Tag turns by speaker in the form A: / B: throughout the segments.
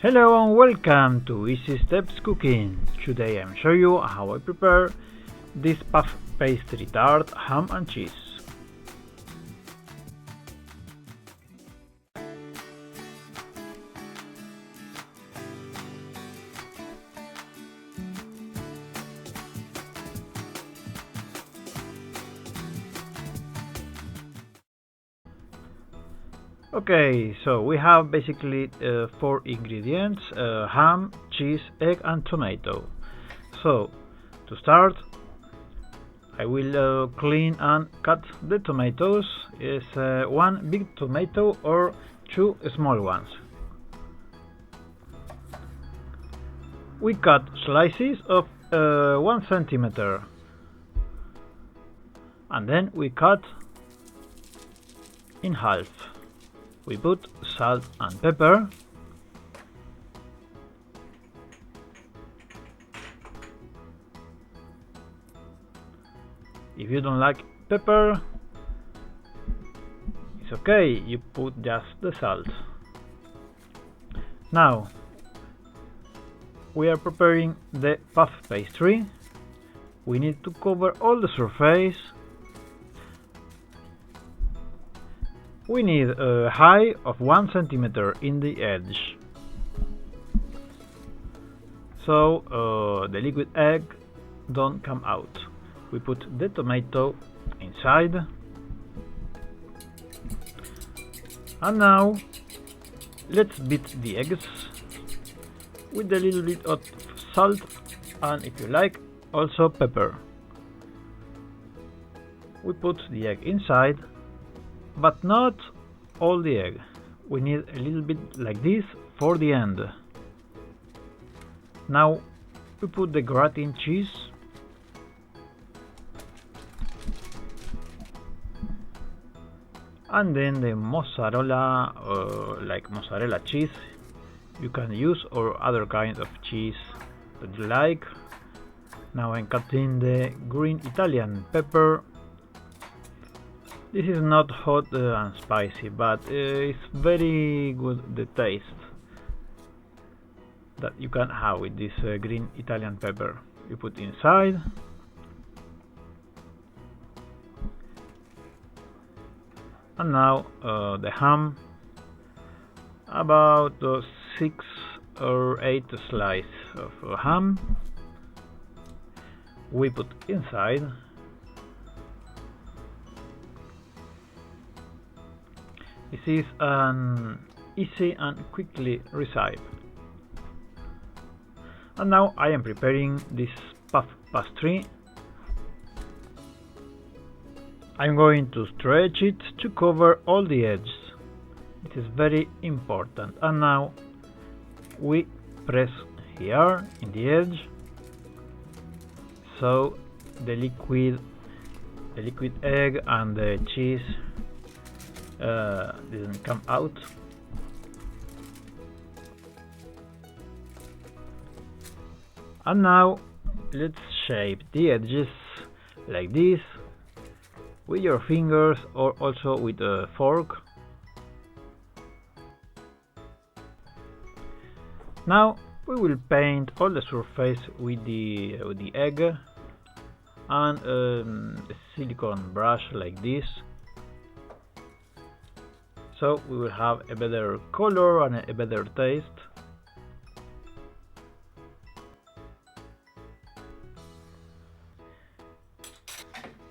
A: Hello and welcome to Easy Steps Cooking. Today I'm showing you how I prepare this puff pastry tart, ham and cheese. Okay, so we have basically 4 ingredients: ham, cheese, egg and tomato. So to start, I will clean and cut the tomatoes. Is one big tomato or 2 small ones. We cut slices of 1 centimeter, and then we cut in half. We put salt and pepper. If you don't like pepper, it's okay, you put just the salt. Now we are preparing the puff pastry. We need to cover all the surface. We need a height of 1 centimeter in the edge, so the liquid egg don't come out. We put the tomato inside, and now let's beat the eggs with a little bit of salt and, if you like, also pepper. We put the egg inside, but not all the egg. We need a little bit like this for the end. Now we put the gratin cheese, and then the mozzarella, like mozzarella cheese. You can use or other kind of cheese that you like. Now I'm cutting the green Italian pepper. This is not hot and spicy, but it's very good, the taste that you can have with this green Italian pepper. You put inside, and now the ham, about 6 or 8 slices of ham, we put inside. This is an easy and quickly recipe. And now I am preparing this puff pastry. I'm going to stretch it to cover all the edges. It is very important. And now we press here in the edge, so the liquid egg and the cheese didn't come out. And now let's shape the edges like this with your fingers or also with a fork. Now we will paint all the surface with the egg and a silicone brush like this, so we will have a better color and a better taste.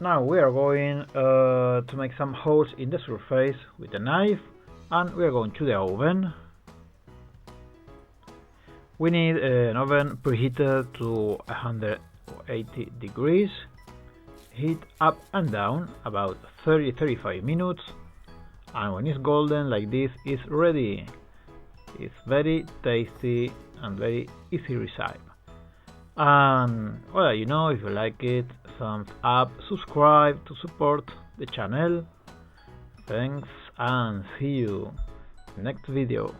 A: Now we are going to make some holes in the surface with a knife, and we are going to the oven. We need an oven preheated to 180 degrees. Heat up and down about 30-35 minutes. And when it's golden like this, it's ready. It's very tasty and very easy recipe. And well, you know, if you like it, thumbs up, subscribe to support the channel. Thanks and see you next video.